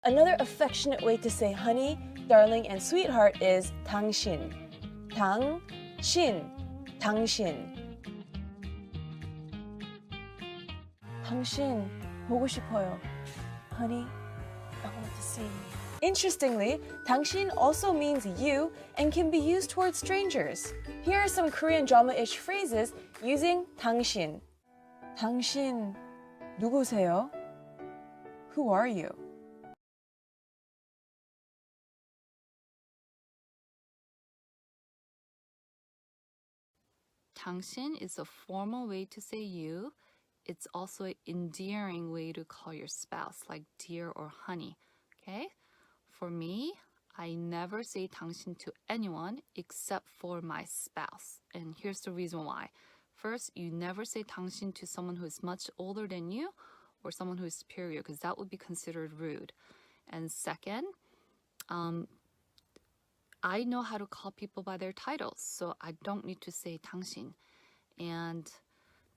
Another affectionate way to say honey, darling, and sweetheart is dangshin. dangshin, dangshin. 당신 보고 싶어요. Honey, I want to see you. Interestingly, 당신 also means you and can be used towards strangers. Here are some Korean drama-ish phrases using 당신. 당신 누구세요? Who are you? 당신 is a formal way to say you. It's also an endearing way to call your spouse, like dear or honey. Okay? For me, I never say 당신 to anyone except for my spouse. And here's the reason why. First, you never say 당신 to someone who is much older than you or someone who is superior, because that would be considered rude. And second, I know how to call people by their titles, so I don't need to say 당신. And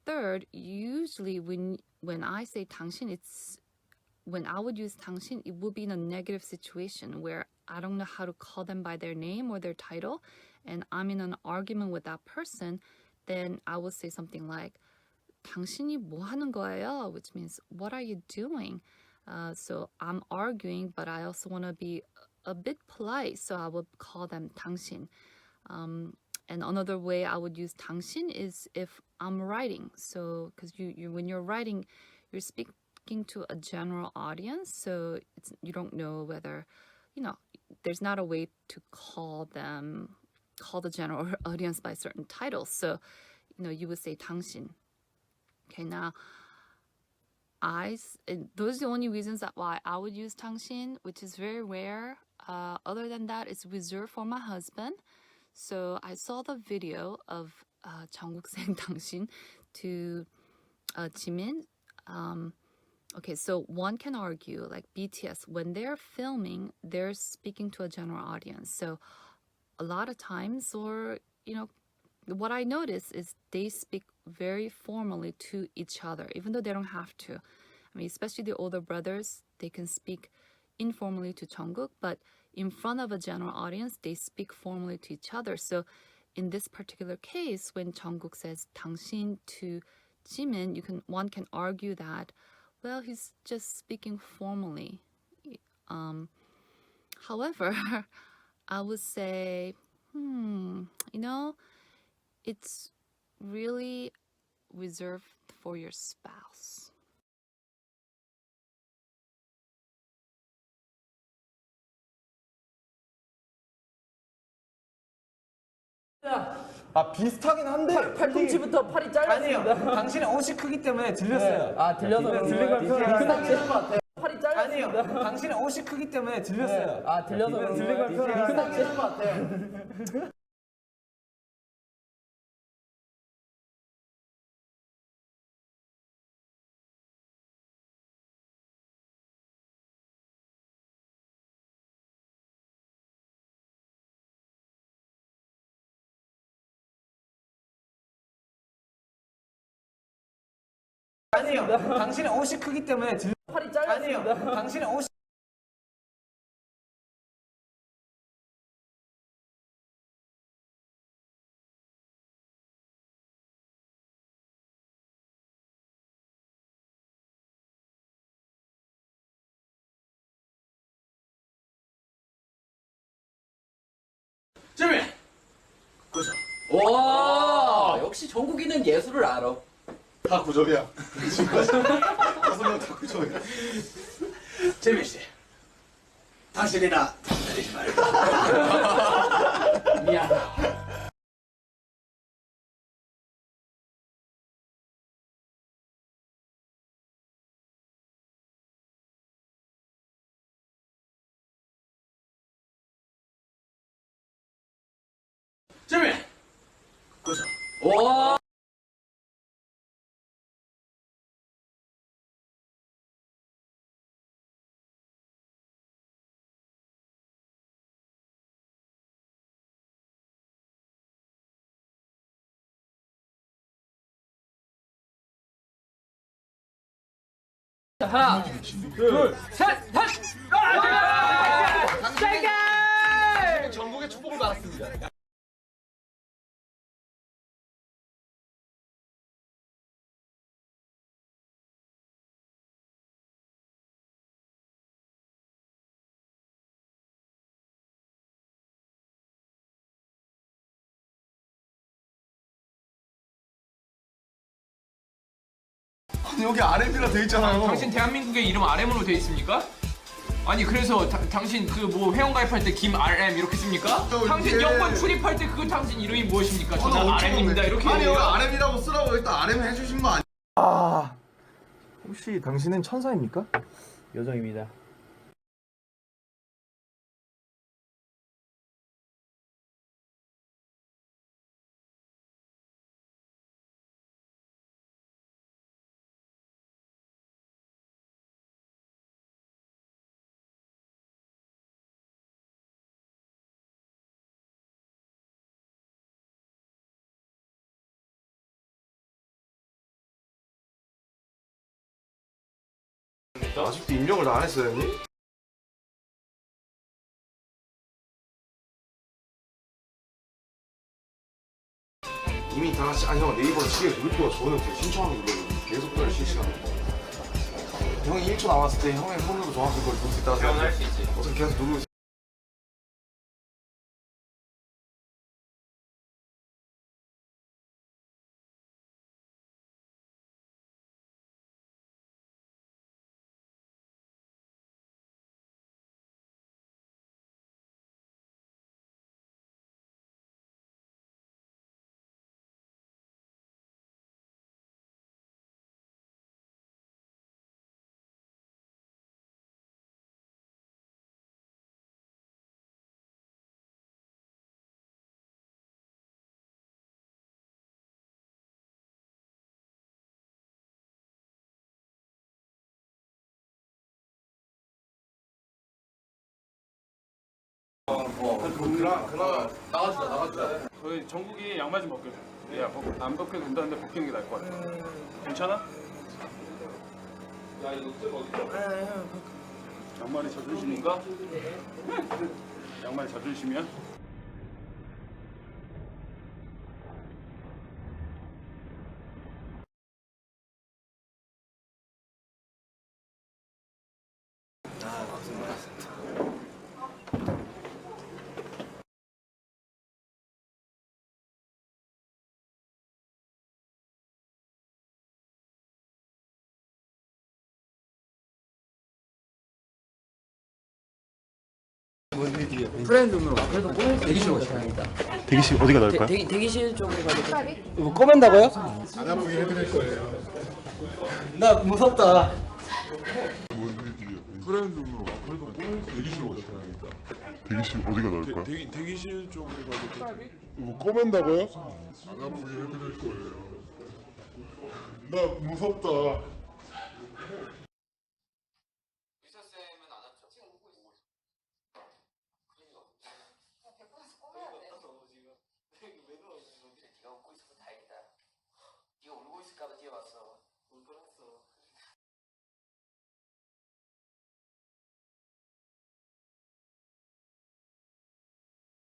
third, usually when I say 당신, when I would use 당신, it would be in a negative situation where I don't know how to call them by their name or their title, and I'm in an argument with that person, then I will say something like 당신이 뭐 하는 거예요? Which means, what are you doing? So I'm arguing, but I also want to be a bit polite, so I would call them 당신. And another way I would use 당신 is if I'm writing. So, because when you're writing, you're speaking to a general audience, so you don't know whether, there's not a way to call the general audience by certain titles. So, you would say 당신. Okay, now, those are the only reasons why I would use 당신, which is very rare. Other than that, it's reserved for my husband. So I saw the video of Jungkook saying 당신 to Jimin. Okay, so one can argue, like BTS, when they're filming, they're speaking to a general audience. So a lot of times, or, what I notice is they speak very formally to each other, even though they don't have to. I mean, especially the older brothers, they can speak informally to Jungkook, but in front of a general audience, they speak formally to each other. So in this particular case, when Jungkook says 당신 to Jimin, one can argue that, well, he's just speaking formally. However, I would say, it's really reserved for your spouse. 비슷하긴 한데 팔꿈치부터 팔이 아니에요. 짧았습니다. 당신의 옷이 크기 때문에 들렸어요. 들려서 들린 걸 표현하는 비슷한 것 같아요. 팔이 아니에요. 짧았습니다. 당신의 옷이 크기 때문에 들렸어요. 들려서 들린 걸 표현하는 것 같아요. 아니에요. 당신의 옷이 크기 때문에 팔이 짧았습니다. 아니에요. 당신의 옷이 지민! 구조. 와, 역시 정국이는 예술을 알아. 다 구적이야. 지금까지 5명 다 구적이야. 지민 씨, 당신이나 때리지 말고. 미안. 지민! 구조. 와. 하나, 둘, 셋, 다시. 당신은 전국의 축복을 받았습니다. 아니 여기 RM이라 돼 있잖아요. 당신 대한민국의 이름 RM으로 돼 있습니까? 아니 그래서 당신 그 뭐 회원 가입할 때 김 RM 이렇게 씁니까? 당신 여권 출입할 때 그 당신 이름이 무엇입니까? 저는 RM입니다 이렇게 아니 해요. 여기 RM이라고 쓰라고 일단 RM 해주신 거 아니야? 아, 혹시 당신은 천사입니까? 요정입니다. 아직도 입력을 안 했어요 형님? 이미 다 같이 아니 형 네이버 시계 물표가 저는 신청하는 거 계속 별 실시간 형이 1초 남았을 때 형의 손으로 정확히 그걸 볼 수 있다고 생각해. 할수 있지. 어떻게 계속 누르고 있어. 그나 나가주자. 저희 정국이 양말 좀 벗겨줘. 야, 안 벗겨도 된다는데 벗기는 게 나을 것 같아. 괜찮아? 야, 이거 어디서? 양말이 자존심인가? 양말이 자존심이야? 대기실 어디가 나을까요? 대기실 쪽으로 가도 이거 꺼맨다고요? 안 아프게 해드릴 거예요. 나 무섭다. 브랜드로 그래도 대기실 어디가 나을까? 대기실 어디가 나을까요? 대기실 쪽으로 가도 이거 꺼맨다고요? 안 아프게 해드릴 거예요. 나 무섭다.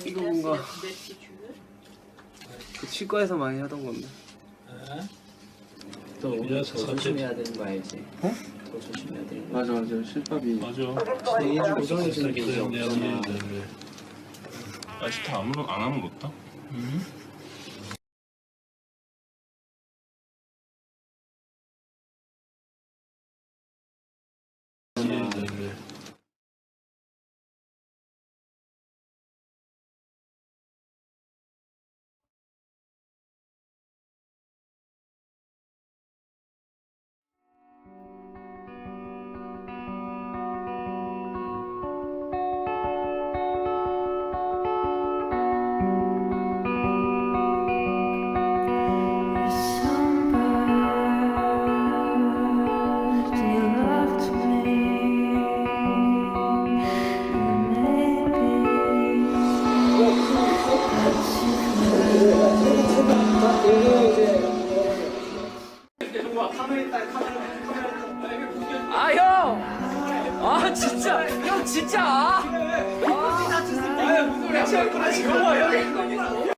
이거 뭔가 그 치과에서 많이 하던 건데. 더 조심해야 되는 거 알지? 더 조심해야 되는 거. 맞아 실밥이. 맞아. 내일 고정해주는 게 이제 없잖아. 아직 다 안 하는 거 없다? 형 진짜 형 진짜. 아 무슨 액션 그러시고 형.